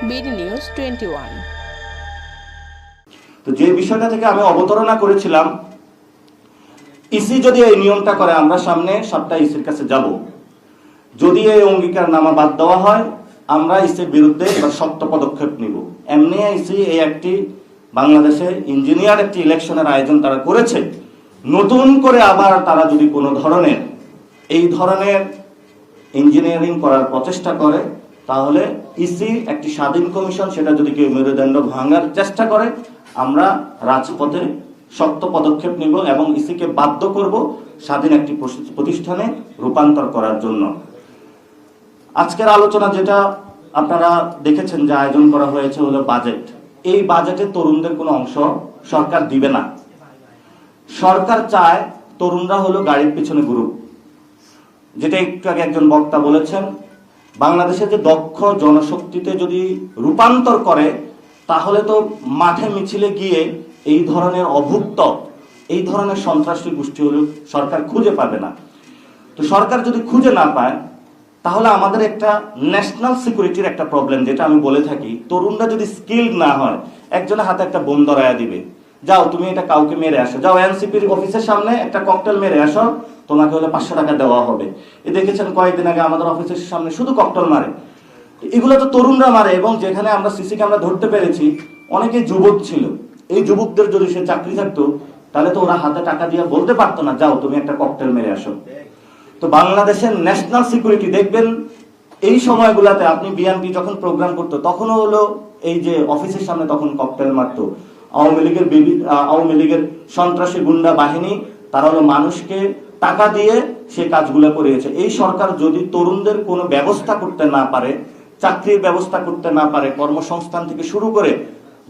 BD news 21। তো যে বিষয়টা থেকে আমি অবতারণা করেছিলাম, ইসি যদি এই নিয়মটা করে, আমরা সামনে সপ্তাহে ইসির কাছে যাব। যদি এই অঙ্গীকারনামা বাদ দেওয়া হয়, আমরা ইসির বিরুদ্ধে এবার শক্ত পদক্ষেপ নিব। এমনি ইসি এই একটি বাংলাদেশে ইঞ্জিনিয়ার একটি ইলেকশনের আয়োজন তারা করেছে, নতুন করে আবার তারা যদি কোনো ধরনের এই ধরনের ইঞ্জিনিয়ারিং করার প্রচেষ্টা করে, তাহলে ইসি একটি স্বাধীন কমিশন, সেটা যদি কেউ মেরুদণ্ড ভাঙার চেষ্টা করে, আমরা রাজপথে শক্ত পদক্ষেপ নিব এবং ইসিকে বাধ্য করব স্বাধীন একটি প্রতিষ্ঠানে রূপান্তর করার জন্য। আজকের আলোচনা যেটা আপনারা দেখেছেন যে আয়োজন করা হয়েছে হলো বাজেট। এই বাজেটে তরুণদের কোনো অংশ সরকার দিবে না। সরকার চায় তরুণরা হলো গাড়ির পিছনে গ্রুপ, যেটা একটু আগে একজন বক্তা বলেছেন। বাংলাদেশে যে দক্ষ জনশক্তিতে যদি রূপান্তর করে, তাহলে তো মাঠে মিছিলে গিয়ে এই ধরনের অভুক্ত, এই ধরনের সন্ত্রাসী গোষ্ঠী হলো সরকার খুঁজে পাবে না। তো সরকার যদি খুঁজে না পায়, তাহলে আমাদের একটা ন্যাশনাল সিকিউরিটির একটা প্রবলেম, যেটা আমি বলে থাকি, তরুণরা যদি স্কিলড না হয়, একজনের হাতে একটা বোম ধরায়া দিবে, যাও তুমি এটা কাউকে মেরে আসো, যাও এনসিপির অফিসের সামনে একটা ককটেল মেরে আসো, তোমাকে হলে 500 টাকা দেওয়া হবে। এ দেখেছেন কয়েকদিন আগে আমাদের অফিসের সামনে শুধু ককটেল মারে। এগুলো তো তরুণরা মারে, এবং যেখানে আমরা সিসি ক্যামেরা ধরতে পেরেছি অনেকে যুবক ছিল। এই যুবকদের যদি সে চাকরি থাকতো, তাহলে তো ওরা হাতে টাকা দিয়ে বলতে পারতো না, যাও তুমি একটা ককটেল মেরে আসো। তো বাংলাদেশের ন্যাশনাল সিকিউরিটি দেখবেন, এই সময়গুলোতে আপনি বিএনপি যখন প্রোগ্রাম করতো, তখনও হলো এই যে অফিসের সামনে তখন ককটেল মারতো। আওয়ামী লীগের সন্ত্রাসী গুন্ডা বাহিনী, তারা হলো মানুষকে টাকা দিয়ে সে কাজগুলো করিয়েছে। এই সরকার যদি তরুণদের কোনো ব্যবস্থা করতে না পারে, চাকরির ব্যবস্থা করতে না পারে, কর্মসংস্থান থেকে শুরু করে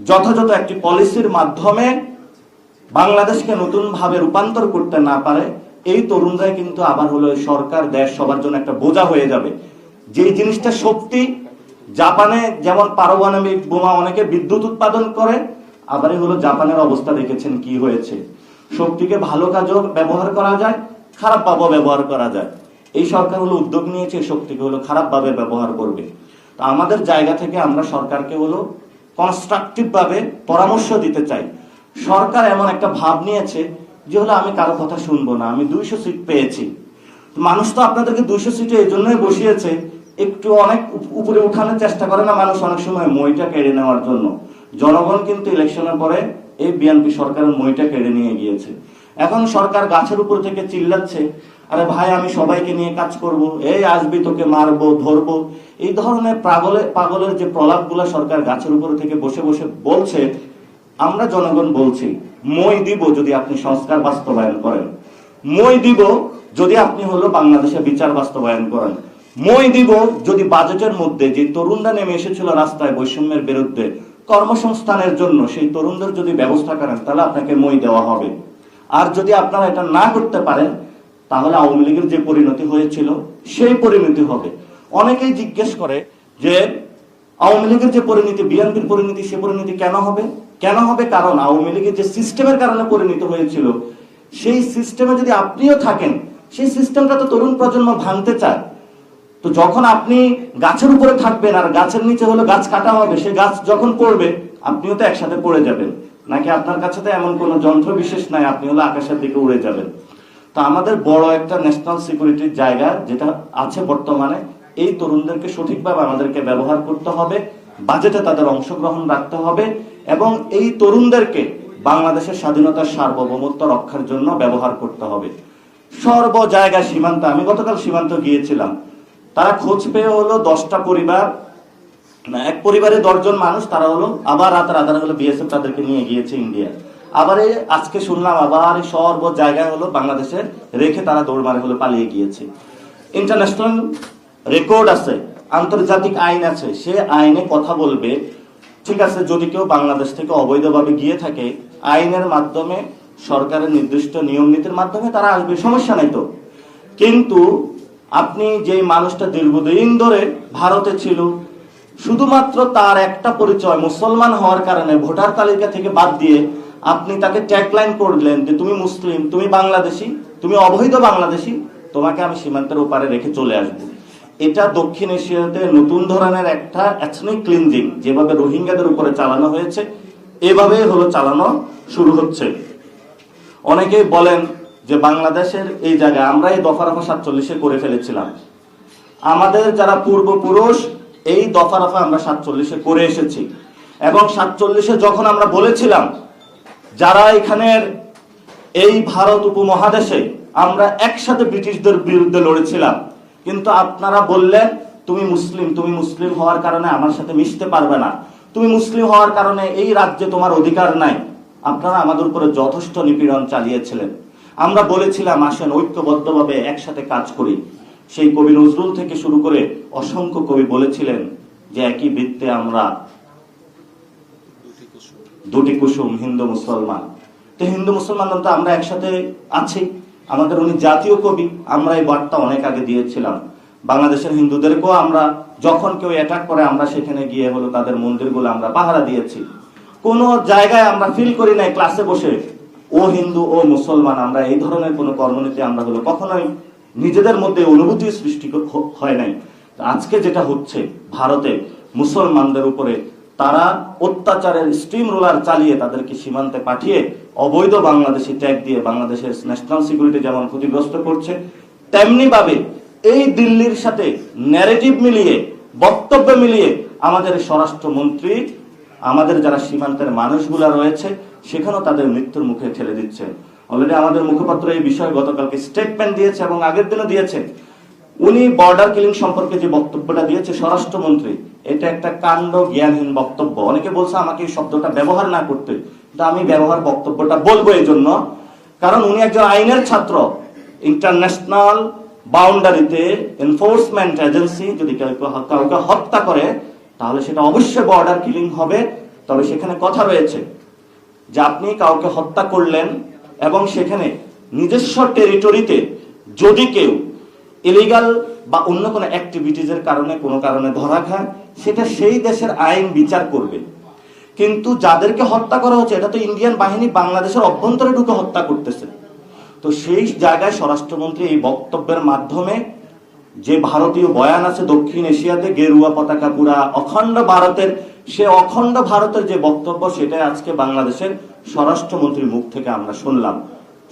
যথাযথ একটি পলিসির মাধ্যমে বাংলাদেশকে নতুন ভাবে রূপান্তর করতে না পারে, এই তরুণরাই কিন্তু আবার হলো সরকার দেশ সবার জন্য একটা বোঝা হয়ে যাবে। যেই জিনিসটা শক্তি, জাপানে যেমন পারমাণবিক বোমা অনেকে বিদ্যুৎ উৎপাদন করে, আবারই হলো জাপানের অবস্থা দেখেছেন কি হয়েছে। শক্তিকে ভালো কাজেও ব্যবহার করা যায়, খারাপ ভাবেও ব্যবহার করা যায়। এই সরকার হলো উদ্যোগ নিয়েছে শক্তিকে হলো খারাপ ভাবে ব্যবহার করবে। তো আমাদের জায়গা থেকে আমরা সরকারকে হলো কনস্ট্রাকটিভ ভাবে পরামর্শ দিতে চাই। সরকার এমন একটা ভাব নিয়েছে যে হলো আমি কারো কথা শুনবো না, আমি 200 সিট পেয়েছি। মানুষ তো আপনাদেরকে 200 সিটে এই জন্যই বসিয়েছে, একটু অনেক উপরে উঠানোর চেষ্টা করে না মানুষ অনেক সময়, মইটা কেড়ে নেওয়ার জন্য। জনগণ কিন্তু ইলেকশনের পরে এই বিএনপি সরকারের মইটা কেড়ে নিয়ে গিয়েছে। এখন সরকার গাছের উপর থেকে চিল্লাচ্ছে, আরে ভাই আমি সবাইকে নিয়ে কাজ করব, এই আসবি তোকে মারবো ধরবো। এই ধরনের পাগলের যে প্রলাপগুলো সরকার গাছের উপর থেকে বসে বসে বলছে, আমরা জনগণ বলছি মই দিব যদি আপনি সংস্কার বাস্তবায়ন করেন, মই দিব যদি আপনি হলো বাংলাদেশে বিচার বাস্তবায়ন করেন, মই দিব যদি বাজেটের মধ্যে যে তরুণরা নেমে এসেছিল রাস্তায় বৈষম্যের বিরুদ্ধে কর্মসংস্থানের জন্য, সেই তরুণদের যদি ব্যবস্থা করেন, তাহলে আপনাকে মই দেওয়া হবে। আর যদি আপনারা এটা না করতে পারেন, তাহলে আওয়ামী লীগের যে পরিণতি হয়েছিল সেই পরিণতি হবে। অনেকেই জিজ্ঞেস করে যে আওয়ামী লীগের যে পরিণতি, বিএনপির পরিণতি, সে পরিণতি কেন হবে? কেন হবে? কারণ আওয়ামী লীগের যে সিস্টেমের কারণে পরিণত হয়েছিল, সেই সিস্টেমে যদি আপনিও থাকেন, সেই সিস্টেমটা তো তরুণ প্রজন্ম ভাঙতে চায়। তো যখন আপনি গাছের উপরে থাকবেন আর গাছের নিচে হলো গাছ কাটা হবে, সেই গাছ যখন পড়বে আপনিও তো একসাথে পড়ে যাবেন, নাকি আপনার কাছে তো এমন কোনো যন্ত্র বিশেষ নাই আপনি হলো আকাশের দিকে উড়ে যাবেন। তো আমাদের বড় একটা ন্যাশনাল সিকিউরিটির জায়গা যেটা আছে বর্তমানে, এই তরুণদেরকে সঠিকভাবে আমাদেরকে ব্যবহার করতে হবে, বাজেটে তাদের অংশগ্রহণ রাখতে হবে, এবং এই তরুণদেরকে বাংলাদেশের স্বাধীনতার সার্বভৌমত্ব রক্ষার জন্য ব্যবহার করতে হবে। সর্ব জায়গায় সীমান্ত, আমি গতকাল সীমান্ত গিয়েছিলাম, তারা খোঁজ পেয়ে হলো 10টা পরিবার, এক পরিবারে 10 জন মানুষ, তারা হলো আবার রাতারাতি হলো বিএসএফ তাদেরকে নিয়ে গিয়েছে ইন্ডিয়া। আবার এই আজকে শুনলাম আবার এই সর্ব জায়গায় হলো বাংলাদেশের রেখে তারা দৌড় মারে হলো পালিয়ে গিয়েছে। ইন্টারন্যাশনাল রেকর্ড আছে, আন্তর্জাতিক আইন আছে, সে আইনে কথা বলবে। ঠিক আছে, যদি কেউ বাংলাদেশ থেকে অবৈধভাবে গিয়ে থাকে, আইনের মাধ্যমে সরকারের নির্দিষ্ট নিয়ম নীতির মাধ্যমে তারা আসবে, সমস্যা নাই তো। কিন্তু আপনি যেই মানুষটা দীর্ঘদিন ধরে ভারতে ছিল, শুধুমাত্র তার একটা পরিচয় মুসলমান হওয়ার কারণে ভোটার তালিকা থেকে বাদ দিয়ে আপনি তাকে ট্যাগলাইন করলেন যে তুমি মুসলিম, তুমি বাংলাদেশি, তুমি অবৈধ বাংলাদেশি, তোমাকে আমি সীমান্তের ওপারে রেখে চলে আসবো। এটা দক্ষিণ এশিয়াতে নতুন ধরনের একটা এথনিক ক্লিনজিং যেভাবে রোহিঙ্গাদের উপরে চালানো হয়েছে এভাবেই হলো চালানো শুরু হচ্ছে। অনেকেই বলেন যে বাংলাদেশের এই জায়গায় আমরা এই দফা রফা 47-এ করে ফেলেছিলাম। আমাদের যারা পূর্বপুরুষ এই দফা রফা আমরা 47-এ করে এসেছি, এবং 47-এ যখন আমরা বলেছিলাম যারা এখানের এই ভারত উপমহাদেশে আমরা একসাথে ব্রিটিশদের বিরুদ্ধে লড়েছিলাম, কিন্তু আপনারা বললেন তুমি মুসলিম হওয়ার কারণে আমার সাথে মিশতে পারবে না, তুমি মুসলিম হওয়ার কারণে এই রাজ্যে তোমার অধিকার নাই। আপনারা আমাদের উপরে যথেষ্ট নিপীড়ন চালিয়েছিলেন। আমরা বলেছিলাম আসেন ঐক্যবদ্ধভাবে একসাথে কাজ করি। সেই কবি নজরুল থেকে শুরু করে অসংখ্য কবি বলেছিলেন যে একই বৃত্তে আমরা দুটি কুসুম হিন্দু মুসলমান। তো হিন্দু মুসলমান তো আমরা একসাথে আছি, আমাদের উনি জাতীয় কবি। আমরা এই বার্তা অনেক আগে দিয়েছিলাম বাংলাদেশের হিন্দুদেরকেও। আমরা যখন কেউ অ্যাটাক করে আমরা সেখানে গিয়ে হলো তাদের মন্দিরগুলো আমরা পাহারা দিয়েছি। কোনো জায়গায় আমরা ফিল করি নাই ক্লাসে বসে ও হিন্দু ও মুসলমান। আমরা এই ধরনের কোনো কর্মনীতি আমরা হলো কখনোই নিজেদের মধ্যে অনুভূতি সৃষ্টি হয় নাই। আজকে যেটা হচ্ছে ভারতে মুসলমানদের উপরে তারা অত্যাচারের স্টিম রোলার চালিয়ে তাদেরকে সীমান্তে পাঠিয়ে অবৈধ বাংলাদেশি ট্যাগ দিয়ে বাংলাদেশের ন্যাশনাল সিকিউরিটি যেমন ক্ষতিগ্রস্ত করছে, তেমনি ভাবে এই দিল্লির সাথে ন্যারেটিভ মিলিয়ে বক্তব্য মিলিয়ে আমাদের স্বরাষ্ট্রমন্ত্রী আমাদের যারা সীমান্তের মানুষগুলা রয়েছে সেখানেও তাদের মৃত্যুর মুখে ঠেলে দিচ্ছে। অলরেডি আমাদের মুখপাত্র এই বিষয়ে গতকালকে স্টেটমেন্ট দিয়েছে এবং আগের দিনও দিয়েছে। উনি বর্ডার কিলিং সম্পর্কে যে বক্তব্যটা দিয়েছে স্বরাষ্ট্রমন্ত্রী, এটা একটা কাণ্ড জ্ঞানহীন বক্তব্য। অনেকে বলছে আমাকে এই শব্দটা ব্যবহার না করতে, কিন্তু আমি ব্যবহার বক্তব্যটা বলবো এই জন্য কারণ উনি একজন আইনের ছাত্র। ইন্টারন্যাশনাল বাউন্ডারিতে এনফোর্সমেন্ট এজেন্সি যদি কাউকে হত্যা করে তাহলে সেটা অবশ্যই বর্ডার কিলিং হবে। তবে সেখানে কথা রয়েছে যে আপনি কাউকে হত্যা করলেন এবং সেখানে নিজস্ব টেরিটরিতে যদি কেউ ইলিগাল বা অন্য কোনো অ্যাক্টিভিটিজের কারণে কোনো কারণে ধরা খায় সেটা সেই দেশের আইন বিচার করবে। কিন্তু যাদেরকে হত্যা করা হচ্ছে এটা তো ইন্ডিয়ান বাহিনী বাংলাদেশের অভ্যন্তরে ঢুকে হত্যা করতেছে। তো সেই জায়গায় স্বরাষ্ট্রমন্ত্রী এই বক্তব্যের মাধ্যমে যে ভারতীয় বয়ান আছে দক্ষিণ এশিয়াতে গেরুয়া পতাকা পুরা অখণ্ড ভারতের, সে অখণ্ড ভারতের যে বক্তব্য সেটাই আজকে বাংলাদেশের স্বরাষ্ট্রমন্ত্রীর মুখ থেকে আমরা শুনলাম।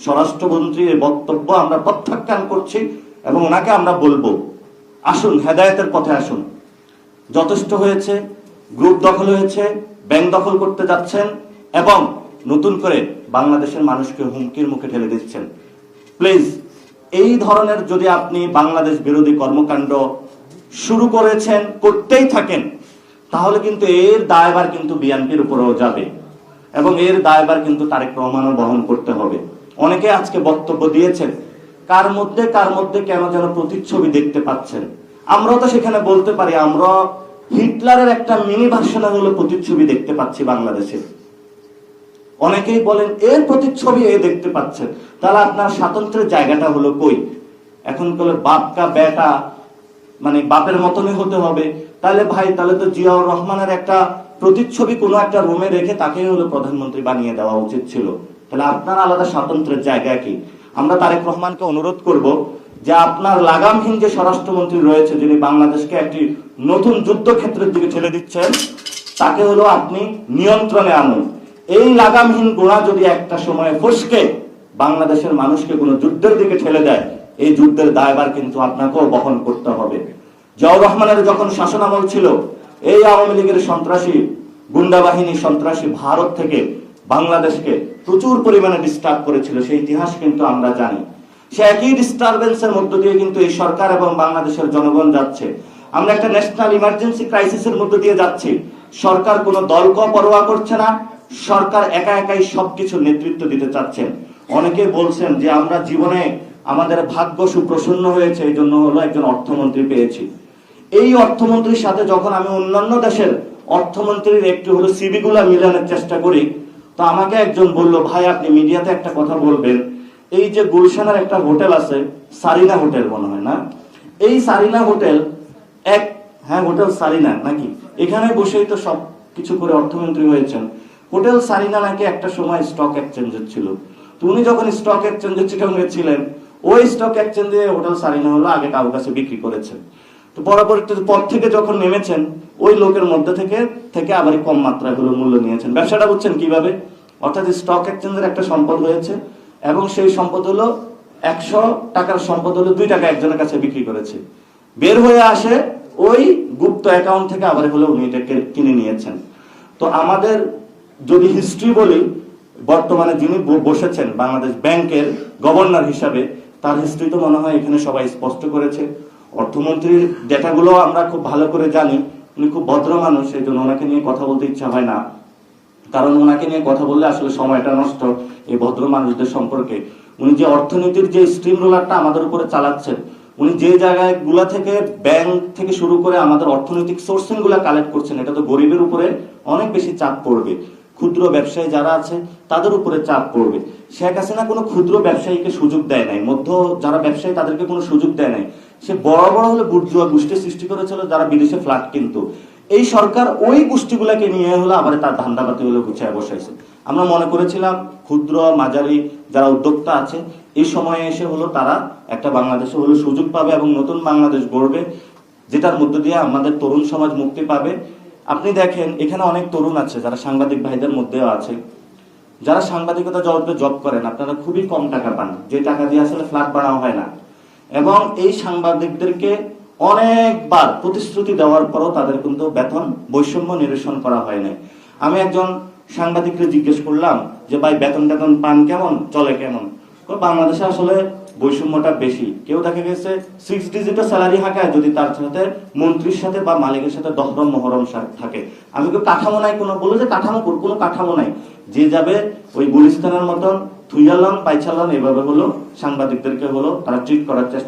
স্বরাষ্ট্রমন্ত্রীর এই বক্তব্য আমরা প্রত্যাখ্যান করছি এবং ওনাকে আমরা বলবো আসুন হেদায়েতের পথে আসুন। যথেষ্ট হয়েছে, গ্রুপ দখল হয়েছে, ব্যাংক দখল করতে যাচ্ছেন এবং নতুন করে বাংলাদেশের মানুষকে হুমকির মুখে ঠেলে দিচ্ছেন। প্লিজ এই ধরনের যদি আপনি বাংলাদেশ বিরোধী কর্মকাণ্ড শুরু করেছেন করতেই থাকেন তাহলে কিন্তু এর দায়ভার কিন্তু বিএনপির উপরেও যাবে এবং এর দায়ভার কিন্তু তারেক রহমানও বহন করতে হবে। অনেকে আজকে বক্তব্য দিয়েছেন কার মধ্যে কেন যেন প্রতিচ্ছবি দেখতে পাচ্ছেন। আমরাও তো সেখানে বলতে পারি আমরা হিটলারের একটা মিনি ভার্সনের হলো প্রতিচ্ছবি দেখতে পাচ্ছি বাংলাদেশে। অনেকেই বলেন এর প্রতিচ্ছবি এ দেখতে পাচ্ছেন, তাহলে আপনার স্বাতন্ত্র্যের জায়গাটা হলো কই? এখন বলে বাপ কা বেটা মানে বাপের মতনই হতে হবে। তাহলে ভাই তাহলে তো জিয়াউর রহমানের একটা প্রতিচ্ছবি কোনো একটা রুমে রেখে তাকে হলো প্রধানমন্ত্রী বানিয়ে দেওয়া উচিত ছিল। তাহলে আপনার আলাদা স্বাতন্ত্র্যের জায়গা কি? আমরা তারেক রহমানকে অনুরোধ করব যে আপনার লাগামহীন যে স্বরাষ্ট্রমন্ত্রী রয়েছে যিনি বাংলাদেশকে একটি নতুন যুদ্ধক্ষেত্রের দিকে ঠেলে দিচ্ছেন তাকে হলো আপনি নিয়ন্ত্রণে আনুন। এই লাগামহীন গোড়া যদি একটা সময় ফসকে বাংলাদেশের মানুষকে কোনো যুদ্ধের দিকে ঠেলে দেয় এই যুদ্ধের দায়ভার কিন্তু আপনাকেও বহন করতে হবে। জিয়াউর রহমানের যখন শাসনামল ছিল এই আওয়ামী লীগের সন্ত্রাসী গুন্ডা বাহিনী সন্ত্রাসী ভারত থেকে বাংলাদেশকে প্রচুর পরিমাণে ডিস্টার্ব করেছিল, সেই ইতিহাস কিন্তু আমরা জানি। সে একই ডিস্টারবেন্সের মধ্য দিয়ে কিন্তু এই সরকার এবং বাংলাদেশের জনগণ যাচ্ছে। আমরা একটা ন্যাশনাল ইমার্জেন্সি ক্রাইসিসের মধ্য দিয়ে যাচ্ছি। সরকার কোনো দলকে পরোয়া করছে না, সরকার একা একাই সবকিছু নেতৃত্ব দিতে চাচ্ছেন। অনেকে বলছেন যে আমরা জীবনে আমাদের ভাগ্য সুপ্রসন্ন হয়েছে এই জন্য হলো একজন অর্থমন্ত্রী পেয়েছি। এই অর্থমন্ত্রীর সাথে যখন আমি অন্যান্য দেশের অর্থমন্ত্রীর একটু হলো সিভি গুলা মিলানোর চেষ্টা করি তো আমাকে একজন বলল ভাই আপনি মিডিয়াতে একটা কথা বলবেন, এই যে গুলশানের একটা হোটেল আছে সারিনা হোটেল মনে হয় না, এই সারিনা হোটেল হোটেল সারিনা নাকি, এখানে বসেই তো সব কিছু করে অর্থমন্ত্রী হয়েছেন। হোটেল সারিনা নাকি একটা সময় স্টক এক্সচেঞ্জের ছিল। তো উনি যখন স্টক এক্সচেঞ্জের চিটাগাংয়ে ছিলেন ওই স্টক এক্সচেঞ্জে হোটেল সারিনা হলো আগে কারোর কাছে বিক্রি করেছেন। তো তো পরবর্তীতে পদ থেকে যখন নেমেছেন ওই লোকের মধ্যে থেকে থেকে আবার কম মাত্রায় হলো মূল্য নিয়েছেন। ব্যবসাটা বুঝছেন কিভাবে? অর্থাৎ স্টক এক্সচেঞ্জের একটা সম্পদ হয়েছে এবং সেই সম্পদ হলো 100 টাকার সম্পদ হলো 2 টাকা একজনের কাছে বিক্রি করেছে, বের হয়ে আসে ওই গুপ্ত অ্যাকাউন্ট থেকে আবার হলো উনি এটাকে কিনে নিয়েছেন। তো আমাদের যদি হিস্ট্রি বলি, বর্তমানে যিনি বসেছেন বাংলাদেশ ব্যাংকের গভর্নর হিসাবে, তার হিস্ট্রি তো মনে হয় এখানে সবাই স্পষ্ট করেছে। অর্থমন্ত্রীর ডেটাগুলো আমরা খুব ভালো করে জানি, উনি খুব ভদ্র মানুষ, এই জন্য ওনাকে নিয়ে কথা বলতে ইচ্ছা হয় না, কারণ ওনাকে নিয়ে কথা বললে আসলে সময়টা নষ্ট এই ভদ্র মানুষদের সম্পর্কে। উনি যে অর্থনীতির যে স্ট্রিম রোলারটা আমাদের উপরে চালাচ্ছেন, উনি যে জায়গায় গুলা থেকে ব্যাংক থেকে শুরু করে আমাদের অর্থনৈতিক সোর্সিং গুলা কালেক্ট করছেন, এটা তো গরিবের উপরে অনেক বেশি চাপ পড়বে, ক্ষুদ্র ব্যবসায়ী যারা আছে তাদের উপরে চাপ পড়বে। শেখ হাসিনা কোনো ক্ষুদ্র ব্যবসায়ীকে সুযোগ দেয় নাই, মধ্য যারা ব্যবসায়ী তাদেরকে কোনো সুযোগ দেয় নাই। সে বড় বড় হলে বুর্জুয়া গোষ্ঠী সৃষ্টি করেছিল যারা বিদেশে ফ্ল্যাট কিনতো। এই সরকার ওই গোষ্ঠীগুলাকে নিয়ে হলো আবার তার ধান্দাবাতি হলো গুছিয়ে বসাইছে। আমরা মনে করেছিলাম ক্ষুদ্র মাঝারি যারা উদ্যোক্তা আছে এই সময়ে এসে হলো তারা একটা বাংলাদেশে হলো সুযোগ পাবে এবং নতুন বাংলাদেশ গড়বে, যেটার মধ্য দিয়ে আমাদের তরুণ সমাজ মুক্তি পাবে। আপনি দেখেন এখানে অনেক তরুণ আছে যারা সাংবাদিক ভাইদের মধ্যেও আছে, যারা সাংবাদিকতা জগতে জব করেন, আপনারা খুবই কম টাকা পান, যে টাকা দিয়ে আসলে ফ্ল্যাট বানানো হয় না। এবং এই সাংবাদিকদেরকে অনেকবার প্রতিশ্রুতি দেওয়ার পরও তাদের কিন্তু বেতন বৈষম্য নিরসন করা হয় নাই। আমি একজন সাংবাদিককে জিজ্ঞেস করলাম যে ভাই বেতন পান কেমন, চলে কেমন? বাংলাদেশে আসলে বৈষম্যটা বেশি। কেউ দেখা গেছে 6 ডিজিটের স্যালারি হাঁকায় যদি তার সাথে মন্ত্রীর সাথে বা মালিকের সাথে দহরম মহরম থাকে। আমি কেউ কাঠামো নাই কোনো, বলে যে কাঠামো কোনো কাঠামো নাই, যে যাবে ওই গুলিস্তানের মতন থুইয়ালন পাইছালন এভাবে হলো সাংবাদিকদেরকে হলো তারা ট্রিট করার চেষ্টা